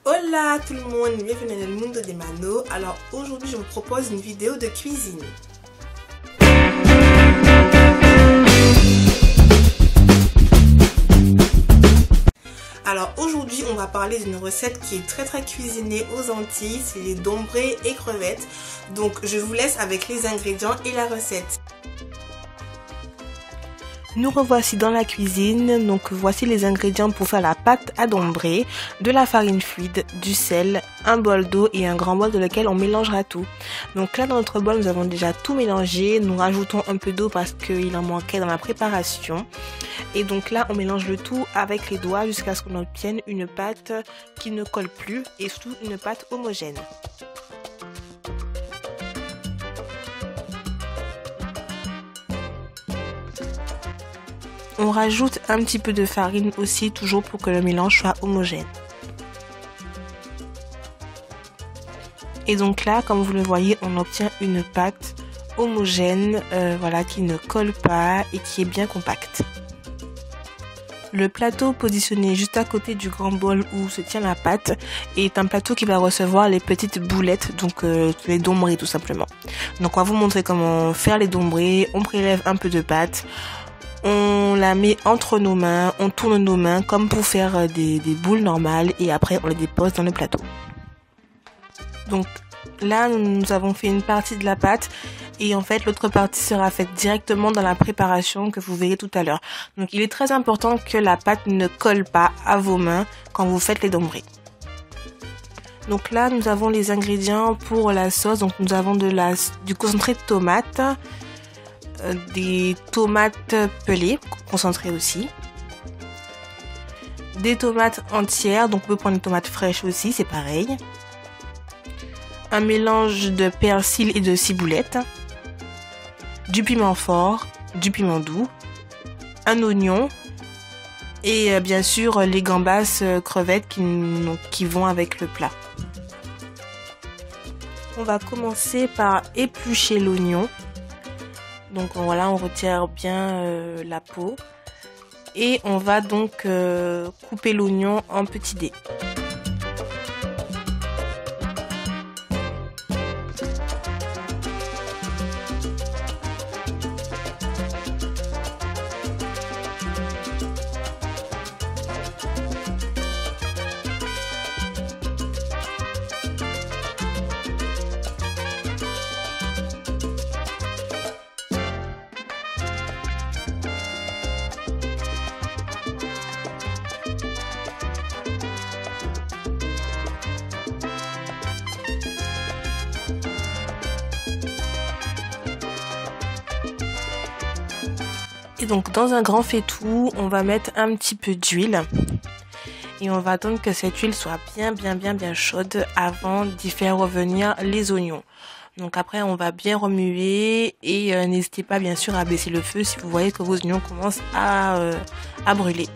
Hola tout le monde, bienvenue dans le mundo de Mano. Alors aujourd'hui je vous propose une vidéo de cuisine. Alors aujourd'hui on va parler d'une recette qui est très cuisinée aux Antilles, c'est les dombrés et crevettes. Donc je vous laisse avec les ingrédients et la recette. Nous revoici dans la cuisine, donc voici les ingrédients pour faire la pâte à dombrés, de la farine fluide, du sel, un bol d'eau et un grand bol dans lequel on mélangera tout. Donc là dans notre bol nous avons déjà tout mélangé, nous rajoutons un peu d'eau parce qu'il en manquait dans la préparation. Et donc là on mélange le tout avec les doigts jusqu'à ce qu'on obtienne une pâte qui ne colle plus et surtout une pâte homogène. On rajoute un petit peu de farine aussi, toujours pour que le mélange soit homogène. Et donc là, comme vous le voyez, on obtient une pâte homogène, voilà, qui ne colle pas et qui est bien compacte. Le plateau positionné juste à côté du grand bol où se tient la pâte est un plateau qui va recevoir les petites boulettes, donc les dombrés tout simplement. Donc on va vous montrer comment faire les dombrés. On prélève un peu de pâte. On la met entre nos mains, on tourne nos mains comme pour faire des boules normales et après on les dépose dans le plateau. Donc là nous avons fait une partie de la pâte et en fait l'autre partie sera faite directement dans la préparation que vous verrez tout à l'heure. Donc il est très important que la pâte ne colle pas à vos mains quand vous faites les dombrés. Donc là nous avons les ingrédients pour la sauce, donc nous avons du concentré de tomate, des tomates pelées concentrées aussi, des tomates entières, donc on peut prendre des tomates fraîches aussi, c'est pareil, un mélange de persil et de ciboulette, du piment fort, du piment doux, un oignon et bien sûr les gambas crevettes qui vont avec le plat. On va commencer par éplucher l'oignon. Donc voilà, on retire bien la peau et on va donc couper l'oignon en petits dés. Et donc dans un grand faitout, on va mettre un petit peu d'huile et on va attendre que cette huile soit bien chaude avant d'y faire revenir les oignons. Donc après on va bien remuer et n'hésitez pas bien sûr à baisser le feu si vous voyez que vos oignons commencent à brûler.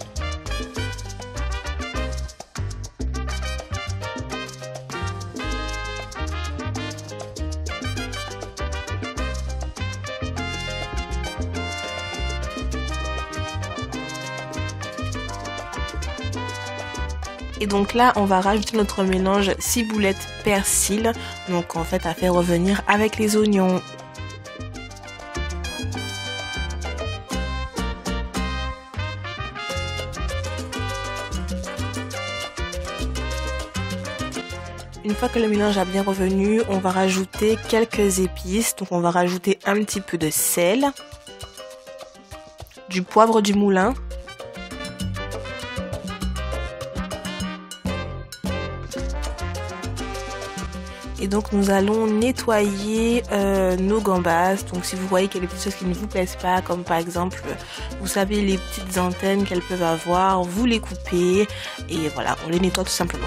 Et donc là on va rajouter notre mélange ciboulette persil, donc en fait à faire revenir avec les oignons. Une fois que le mélange a bien revenu, on va rajouter quelques épices, donc on va rajouter un petit peu de sel, du poivre du moulin, et donc nous allons nettoyer nos gambas. Donc si vous voyez qu'il y a des petites choses qui ne vous plaisent pas, comme par exemple vous savez les petites antennes qu'elles peuvent avoir, vous les coupez et voilà, on les nettoie tout simplement.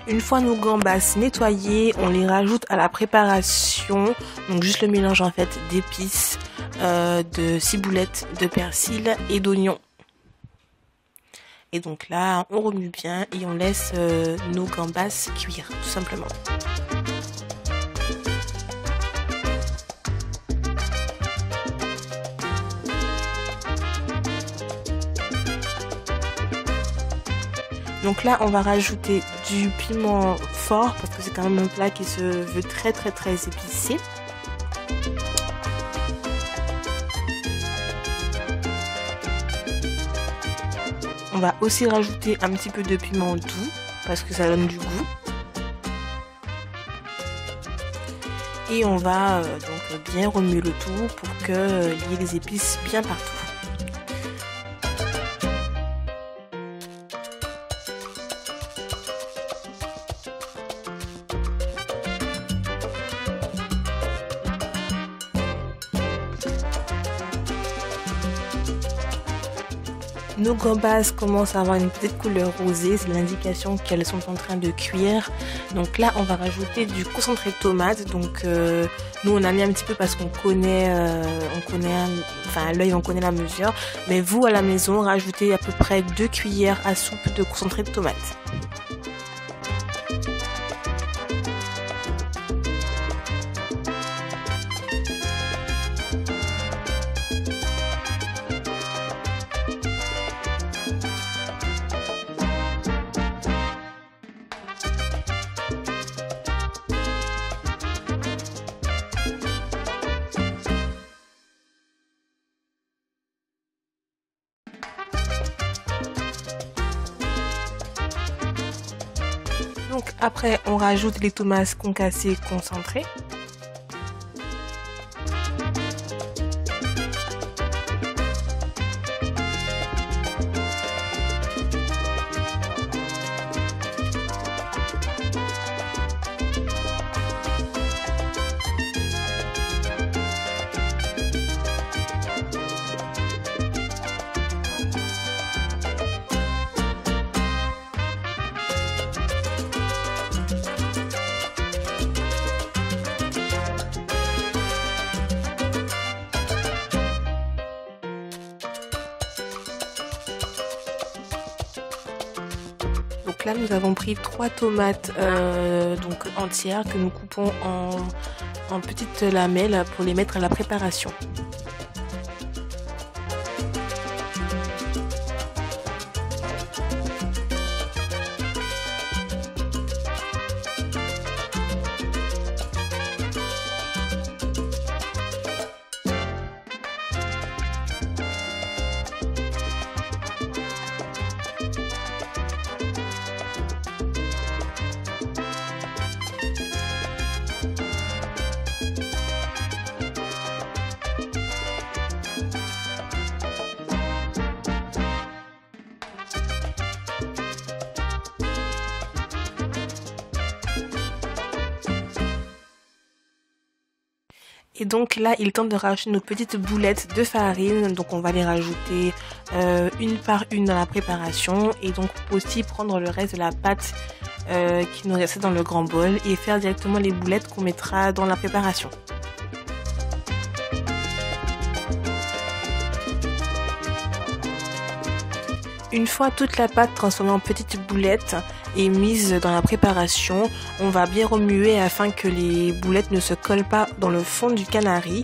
Une fois nos gambas nettoyées, on les rajoute à la préparation. Donc juste le mélange en fait d'épices, de ciboulette, de persil et d'oignons. Et donc là, on remue bien et on laisse nos gambas cuire, tout simplement. Donc là, on va rajouter du piment fort parce que c'est quand même un plat qui se veut très épicé. On va aussi rajouter un petit peu de piment doux parce que ça donne du goût. Et on va donc bien remuer le tout pour qu'il y ait des épices bien partout. Nos gambas commencent à avoir une petite couleur rosée, c'est l'indication qu'elles sont en train de cuire. Donc là, on va rajouter du concentré de tomate. Donc nous, on a mis un petit peu parce qu'on connaît, enfin à l'œil, on connaît la mesure. Mais vous, à la maison, rajoutez à peu près 2 cuillères à soupe de concentré de tomate. Donc après, on rajoute les tomates concassées concentrées. Donc là, nous avons pris 3 tomates donc entières que nous coupons en petites lamelles pour les mettre à la préparation. Et donc là, il est temps de rajouter nos petites boulettes de farine. Donc on va les rajouter une par une dans la préparation. Et donc aussi prendre le reste de la pâte qui nous restait dans le grand bol et faire directement les boulettes qu'on mettra dans la préparation. Une fois toute la pâte transformée en petites boulettes et mise dans la préparation, on va bien remuer afin que les boulettes ne se collent pas dans le fond du canari.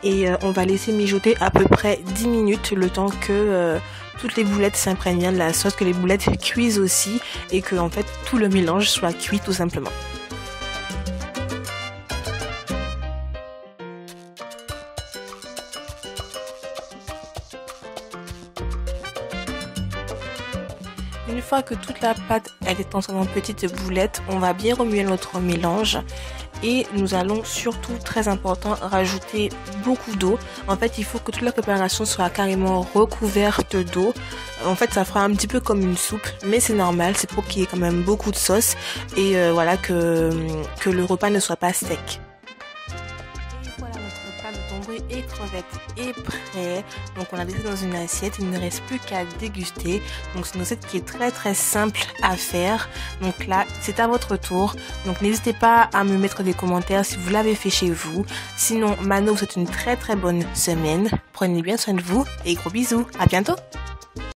Et on va laisser mijoter à peu près 10 minutes le temps que toutes les boulettes s'imprègnent bien de la sauce, que les boulettes cuisent aussi et que en fait tout le mélange soit cuit tout simplement. Une fois que toute la pâte elle est transformée en petites boulettes, on va bien remuer notre mélange et nous allons surtout, très important, rajouter beaucoup d'eau. En fait, il faut que toute la préparation soit carrément recouverte d'eau. En fait, ça fera un petit peu comme une soupe, mais c'est normal, c'est pour qu'il y ait quand même beaucoup de sauce et voilà que le repas ne soit pas sec. Et crevettes est prêt, donc on l'a laissé dans une assiette, il ne reste plus qu'à déguster. Donc c'est une recette qui est très simple à faire. Donc là c'est à votre tour, donc n'hésitez pas à me mettre des commentaires si vous l'avez fait chez vous. Sinon Mano vous souhaite une très bonne semaine, prenez bien soin de vous et gros bisous, à bientôt.